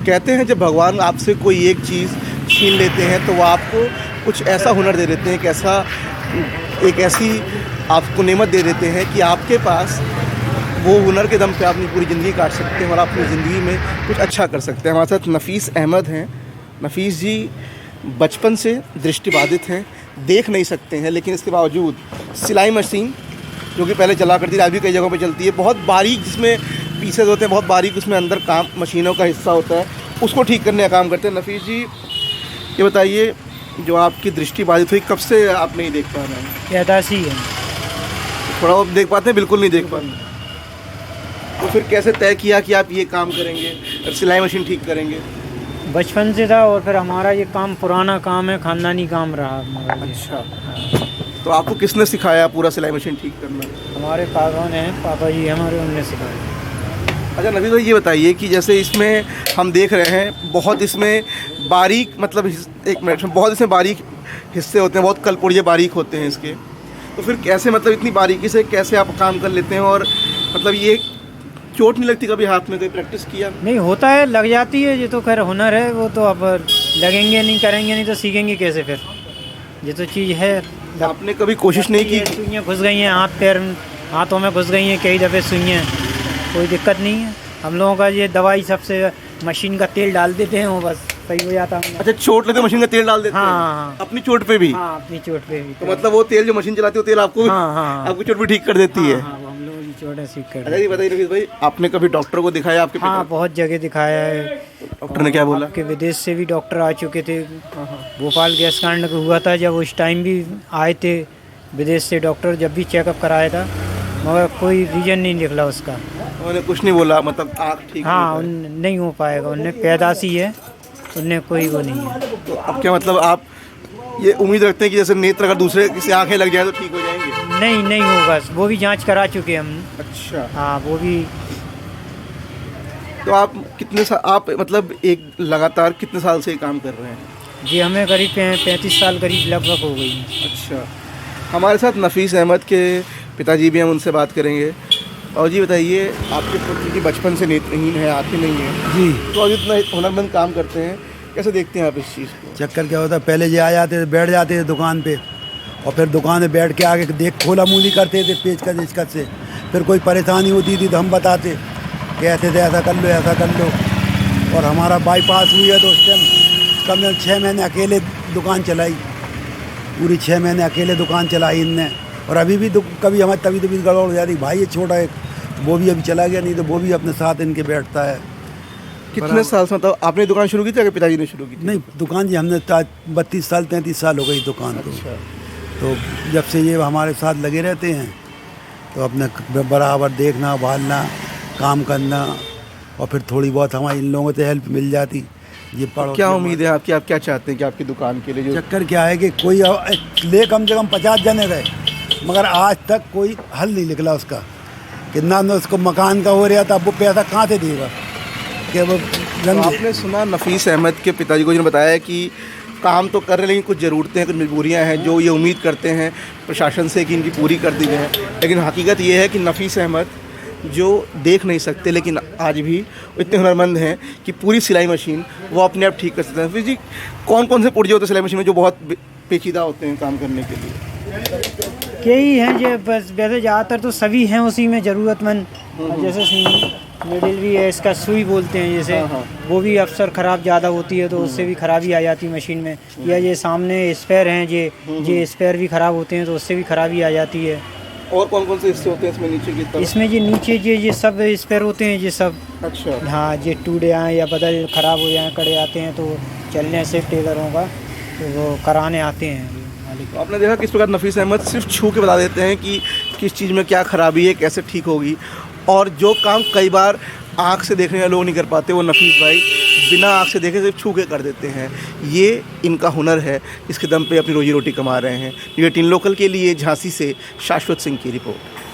कहते हैं जब भगवान आपसे कोई एक चीज़ छीन लेते हैं तो वो आपको कुछ ऐसा हुनर दे देते हैं, एक ऐसी आपको नेमत दे देते हैं कि आपके पास वो हुनर के दम पे अपनी पूरी ज़िंदगी काट सकते हैं और अपनी ज़िंदगी में कुछ अच्छा कर सकते हैं। हमारे साथ नफ़ीस अहमद हैं। नफ़ीस जी बचपन से दृष्टिबाधित हैं, देख नहीं सकते हैं, लेकिन इसके बावजूद सिलाई मशीन जो कि पहले चला करती थी, आज भी कई जगहों पे चलती है, बहुत बारीक जिसमें पीसेज होते हैं, बहुत बारीक उसमें अंदर काम मशीनों का हिस्सा होता है, उसको ठीक करने का काम करते हैं। नफ़ीस जी ये बताइए, जो आपकी दृष्टि बाधित हुई कब से आप नहीं देख पा रहे हैं? पैदाशी है। थोड़ा बहुत देख पाते हैं, बिल्कुल नहीं देख पाते। तो फिर कैसे तय किया कि आप ये काम करेंगे और सिलाई मशीन ठीक करेंगे? बचपन से था और फिर हमारा ये काम पुराना काम है, ख़ानदानी काम रहा हमारा। अच्छा, तो आपको किसने सिखाया पूरा सिलाई मशीन ठीक करना? हमारे पापा ने, पापा जी हमारे, उनने सिखाया। अच्छा नवीद भाई, ये बताइए कि जैसे इसमें हम देख रहे हैं बहुत इसमें बारीक, मतलब एक मिनट, बहुत इसमें बारीक हिस्से होते हैं, बहुत कलपुर्जे बारीक होते हैं इसके, तो फिर कैसे, मतलब इतनी बारीकी से कैसे आप काम कर लेते हैं? और मतलब ये चोट नहीं लगती कभी हाथ में? कोई प्रैक्टिस किया? नहीं, होता है, लग जाती है, ये तो खैर हुनर है, वो तो अब लगेंगे नहीं, करेंगे नहीं तो सीखेंगे कैसे फिर? ये तो चीज़ है। आपने कभी कोशिश नहीं की? सुइयाँ घुस गई हैं हाथ पैर, हाथों में घुस गई हैं कई दफ़े सुइयाँ, कोई दिक्कत नहीं है। हम लोगों का ये दवाई सबसे मशीन का तेल डाल देते हैं, वो बस सही हो जाता है। अच्छा, चोट लगे मशीन का तेल डाल देते हैं? हाँ, अपनी चोट पे भी? हाँ, अपनी चोट पे भी। तो मतलब वो तेल जो मशीन चलाती है वो तेल आपको, हाँ, आपकी चोट भी ठीक कर देती है? हाँ, वो हम लोग की चोट है ठीक कर। अच्छा ये बताइए नवीद भाई, आपने कभी डॉक्टर को दिखाया आपके पिता? हाँ, बहुत जगह दिखाया है। डॉक्टर ने क्या बोला? कि विदेश से भी डॉक्टर आ चुके थे, भोपाल गैस कांड हुआ था जब, उस टाइम भी आए थे विदेश से डॉक्टर, जब भी चेकअप कराया था, मगर कोई रीज़न नहीं निकला उसका। उन्होंने कुछ नहीं बोला, मतलब आँख ठीक? हाँ, नहीं हो पाएगा, उनने पैदाशी है, उनने कोई वो नहीं है। तो अब क्या मतलब आप ये उम्मीद रखते हैं कि जैसे नेत्र अगर दूसरे किसी आँखें लग जाए तो ठीक हो जाएंगे? नहीं, नहीं होगा, वो भी जांच करा चुके हम। अच्छा, हाँ, वो भी। तो आप कितने साल, आप मतलब एक लगातार कितने साल से ये काम कर रहे हैं? जी हमें करीब 35 साल करीब लगभग हो गई। अच्छा, हमारे साथ नफ़ीस अहमद के पिताजी भी हैं, उनसे बात करेंगे। और जी बताइए, आपके पुत्र की बचपन से नेत्रहीन है, आँखें नहीं है जी, तो आज इतना हुनरमंद काम करते हैं, कैसे देखते हैं आप इस चीज़ को? चक्कर क्या होता है, पहले ये आ जाते थे, बैठ जाते थे दुकान पे, और फिर दुकान में बैठ के आगे देख खोला मूली करते थे पेचकस इचकस से। फिर कोई परेशानी होती थी तो हम बताते, कहते थे ऐसा कर लो, ऐसा कर लो। और हमारा बाईपास हुई है तो उस टाइम कम से कम 6 महीने अकेले दुकान चलाई, पूरी 6 महीने अकेले दुकान चलाई इनने। और अभी भी कभी हमारी तबीयत गड़बड़ हो जाती, भाई ये छोटा एक, वो भी अभी चला गया, नहीं तो वो भी अपने साथ इनके बैठता है। कितने साल से, मतलब आपने दुकान शुरू की थी या पिताजी ने शुरू की थी? नहीं, दुकान जी हमने 32 साल 33 साल हो गई दुकान को। अच्छा, तो जब से ये हमारे साथ लगे रहते हैं तो अपने बराबर देखना, भालना, काम करना, और फिर थोड़ी बहुत हमारी इन लोगों से हेल्प मिल जाती। ये पढ़ो, क्या उम्मीद है आपकी, आप क्या चाहते हैं कि आपकी दुकान के लिए जो चक्कर क्या है कि कोई ले कम से कम 50 जने रहे, मगर आज तक कोई हल नहीं निकला उसका। कितना उसको मकान का हो रहा था, अब वो पैसा कहाँ से देगा कि वो तो आपने सुना नफ़ीस अहमद के पिताजी को, जिन्होंने बताया कि काम तो कर रहे हैं लेकिन कुछ ज़रूरतें हैं, कुछ मजबूरियां हैं जो ये उम्मीद करते हैं प्रशासन से कि इनकी पूरी कर दी जाए। लेकिन हकीकत ये है कि नफ़ीस अहमद जो देख नहीं सकते लेकिन आज भी इतने हुनरमंद हैं कि पूरी सिलाई मशीन वो अपने आप ठीक कर सकते हैं। नफ़ीस जी, कौन कौन से पुर्जे होते हैं सिलाई मशीन में जो बहुत पेचीदा होते हैं काम करने के लिए? यही हैं जो बस, वैसे ज़्यादातर तो सभी हैं उसी में ज़रूरतमंद। जैसे मिडिल भी है, इसका सुई बोलते हैं जैसे, वो भी अक्सर ख़राब ज़्यादा होती है तो उससे भी ख़राबी आ जाती है मशीन में। या ये सामने स्पेयर हैं, ये स्पेयर भी ख़राब होते हैं तो उससे भी ख़राबी आ जाती है। और कौन कौन से हिस्से होते हैं इसमें नीचे की तरफ? इसमें ये नीचे ये सब स्पेयर होते हैं, ये सब। अच्छा, हाँ, ये टूटे आए या बदल ख़राब हो जाए, कड़े आते हैं तो चलने से टेलरों का तो वो कराने आते हैं। तो आपने देखा किस प्रकार नफ़ीस अहमद सिर्फ छू के बता देते हैं कि किस चीज़ में क्या ख़राबी है, कैसे ठीक होगी, और जो काम कई बार आँख से देखने वाले लोग नहीं कर पाते, वो नफ़ीस भाई बिना आँख से देखे सिर्फ छू के कर देते हैं। ये इनका हुनर है, इसके दम पे अपनी रोजी रोटी कमा रहे हैं। न्यूज़ 18 लोकल के लिए झांसी से शाश्वत सिंह की रिपोर्ट।